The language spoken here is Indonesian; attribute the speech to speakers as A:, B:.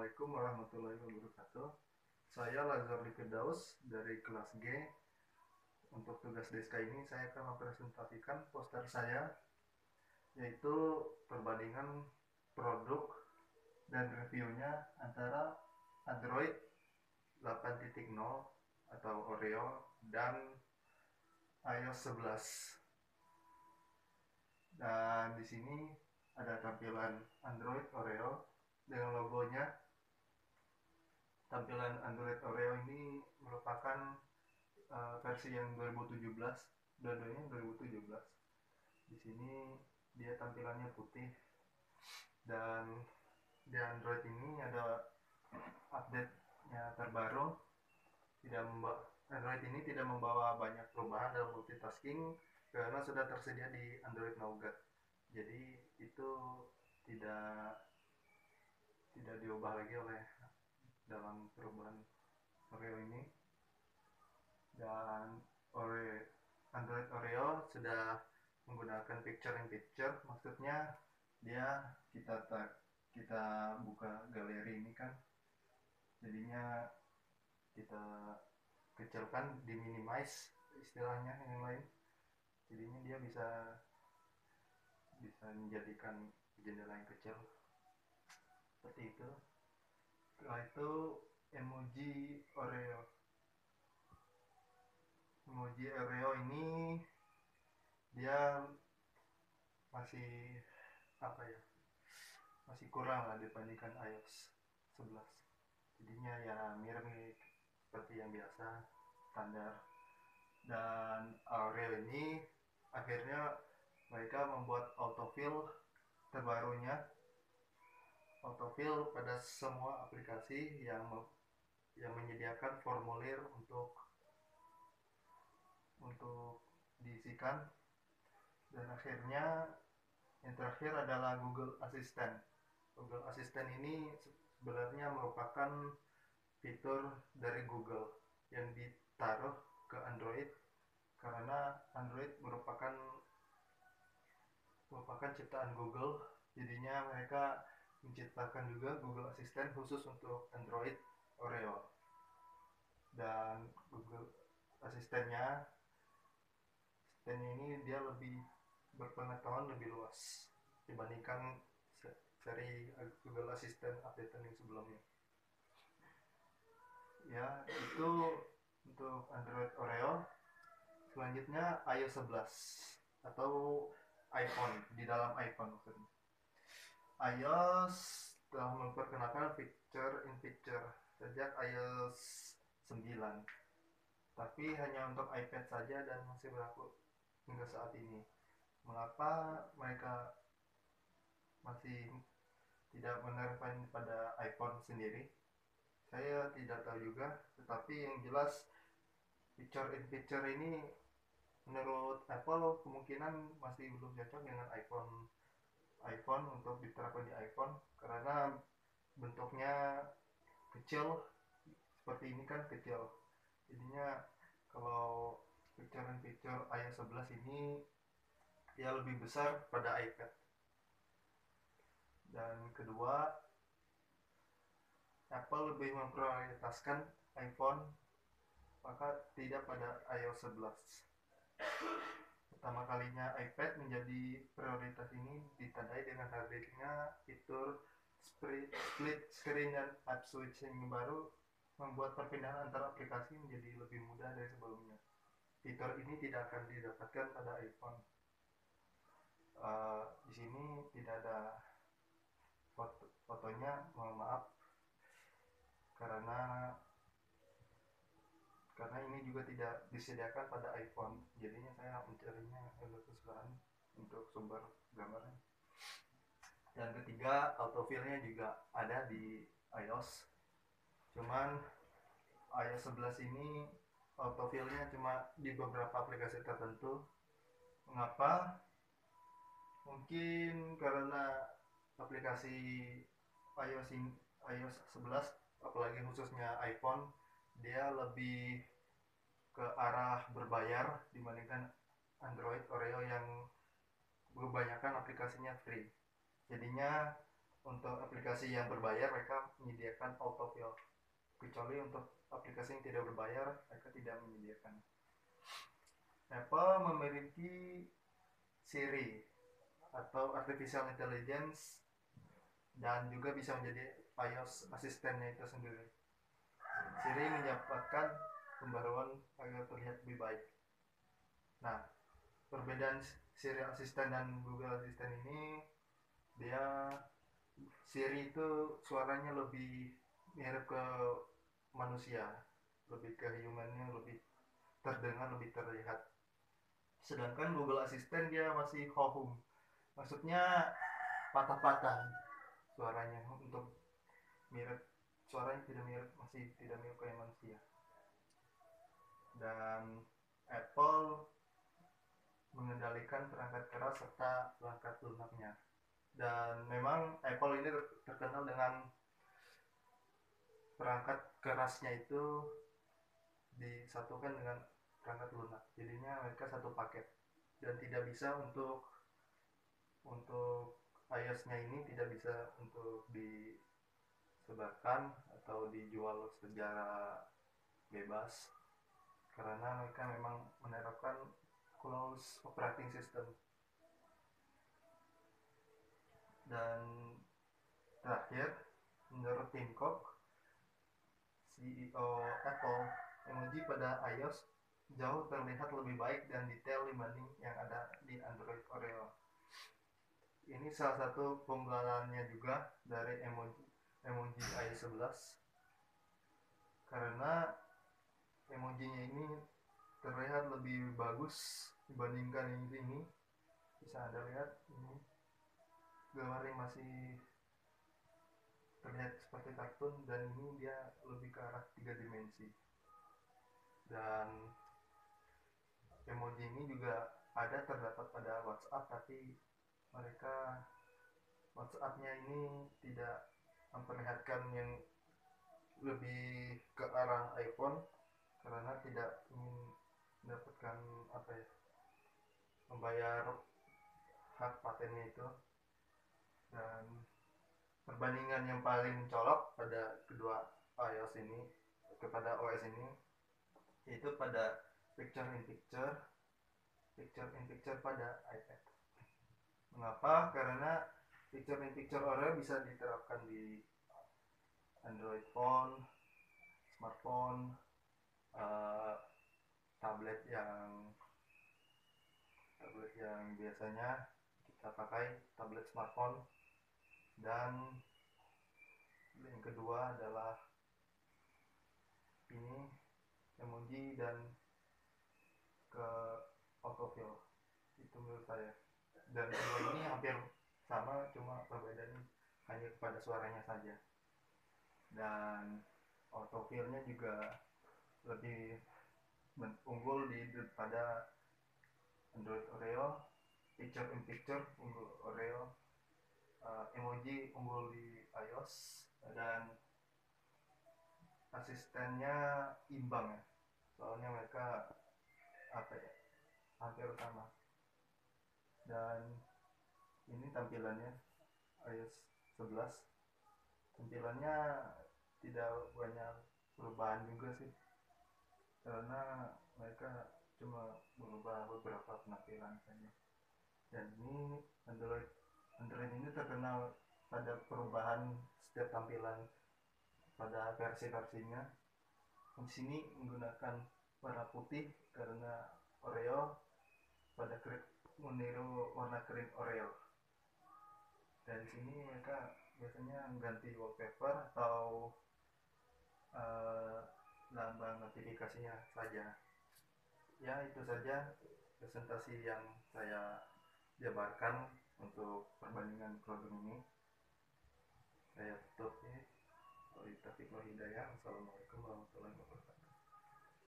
A: Assalamualaikum warahmatullahi wabarakatuh. Saya Lazarli Firdaus dari kelas G. Untuk tugas DSK ini saya akan mempresentasikan poster saya, yaitu perbandingan produk dan reviewnya antara Android 8.0 atau Oreo dan iOS 11. Dan di sini ada tampilan Android Oreo dengan logonya. Tampilan Android Oreo ini merupakan versi yang 2017, dua-duanya 2017. Di sini dia tampilannya putih, dan di Android ini ada update-nya terbaru. Android ini tidak membawa banyak perubahan dalam multitasking karena sudah tersedia di Android Nougat. Jadi itu tidak tidak diubah lagi oleh dalam perubahan Oreo ini. Dan Android Oreo sudah menggunakan picture in picture, maksudnya kita buka galeri ini kan, jadinya kita kecilkan, diminimize istilahnya yang lain, jadinya dia bisa menjadikan jendela yang kecil seperti itu. Setelah itu emoji Oreo ini dia masih masih kurang lah dibandingkan iOS 11. Jadinya ya mirip seperti yang biasa, standar. Dan Oreo ini akhirnya mereka membuat autofill terbarunya, autofill pada semua aplikasi yang menyediakan formulir untuk diisikan. Dan akhirnya yang terakhir adalah Google Assistant. Google Assistant ini sebenarnya merupakan fitur dari Google yang ditaruh ke Android karena Android merupakan ciptaan Google. Jadinya mereka menciptakan juga Google Assistant khusus untuk Android Oreo. Dan Google Assistant ini dia lebih berpengetahuan lebih luas dibandingkan seri Google Assistant update yang sebelumnya. Ya, itu untuk Android Oreo. Selanjutnya iOS 11 atau iPhone, di dalam iPhone maksudnya. iOS telah memperkenalkan picture in picture sejak iOS 9, tapi hanya untuk iPad saja dan masih berlaku hingga saat ini. Mengapa mereka masih tidak menerapkan pada iPhone sendiri? Saya tidak tahu juga, tetapi yang jelas picture in picture ini menurut Apple kemungkinan masih belum cocok dengan iPhone untuk diterapkan di iPhone karena bentuknya kecil, seperti ini kan kecil. Jadinya kalau picture in picture iOS 11 ini dia lebih besar pada iPad. Dan kedua, Apple lebih memprioritaskan iPhone, maka tidak pada iOS 11. Pertama kalinya iPad menjadi prioritas ini ditandai dengan hadirnya fitur split screen dan app switching baru, membuat perpindahan antara aplikasi menjadi lebih mudah dari sebelumnya. Fitur ini tidak akan didapatkan pada iPhone. Di sini tidak ada fotonya, mohon maaf, karena ini juga tidak disediakan pada iPhone, jadinya saya mencarinya agak kesusahan untuk sumber gambarnya. Dan ketiga, autofillnya juga ada di iOS, cuman iOS 11 ini autofillnya cuma di beberapa aplikasi tertentu. Mengapa? Mungkin karena aplikasi iOS 11, apalagi khususnya iPhone, dia lebih ke arah berbayar dibandingkan Android Oreo yang kebanyakan aplikasinya free. Jadinya untuk aplikasi yang berbayar mereka menyediakan autofill, kecuali untuk aplikasi yang tidak berbayar mereka tidak menyediakan. Apple memiliki Siri atau artificial intelligence dan juga bisa menjadi iOS asistennya itu sendiri. Siri menyebabkan pembaruan agar terlihat lebih baik. Nah, perbedaan Siri Assistant dan Google Assistant ini, dia Siri itu suaranya lebih mirip ke manusia, lebih ke humannya, lebih terdengar, lebih terlihat. Sedangkan Google Assistant dia masih hohum, maksudnya patah-patah suaranya, untuk mirip, suaranya tidak mirip, masih tidak mirip kayak manusia. Dan Apple mengendalikan perangkat keras serta perangkat lunaknya. Dan memang Apple ini terkenal dengan perangkat kerasnya itu disatukan dengan perangkat lunak, jadinya mereka satu paket dan tidak bisa untuk iOS-nya ini tidak bisa untuk disebarkan atau dijual secara bebas karena mereka memang menerapkan closed operating system. Dan terakhir, menurut Tim Cook, CEO Apple, emoji pada iOS jauh terlihat lebih baik dan detail dibanding yang ada di Android Oreo. Ini salah satu pembelaannya juga dari emoji iOS 11, karena emojinya ini terlihat lebih bagus dibandingkan yang ini. Bisa Anda lihat ini gambarnya masih terlihat seperti kartun, dan ini dia lebih ke arah 3 dimensi. Dan emoji ini juga terdapat pada WhatsApp, tapi mereka WhatsApp-nya ini tidak memperlihatkan yang lebih ke arah iPhone karena tidak ingin mendapatkan membayar hak patennya itu. Dan perbandingan yang paling mencolok pada kedua iOS ini, kepada OS ini, yaitu pada picture in picture pada iPad. Mengapa? Karena picture in picture Oreo bisa diterapkan di Android phone, smartphone, tablet yang biasanya kita pakai, tablet smartphone. Dan yang kedua adalah ini emoji dan ke autofill, itu menurut saya. Dan kedua ini hampir sama, cuma perbedaannya hanya kepada suaranya saja. Dan autofillnya juga lebih unggul daripada Android Oreo. Picture in picture unggul Oreo, emoji unggul di iOS, dan asistennya imbang ya, soalnya mereka hampir sama. Dan ini tampilannya iOS 11, tampilannya tidak banyak perubahan juga sih, karena mereka cuma mengubah beberapa penampilan saja. Dan ini Android ini terkenal pada perubahan setiap tampilan pada versi-versinya. Di sini menggunakan warna putih karena Oreo pada meniru warna krim Oreo. Dan di sini mereka biasanya mengganti wallpaper atau lambang notifikasinya saja. Ya, itu saja presentasi yang saya jabarkan untuk perbandingan produk ini. Saya tutup ya. Wabillahi taufiq wal hidayah. Wassalamualaikum warahmatullahi wabarakatuh.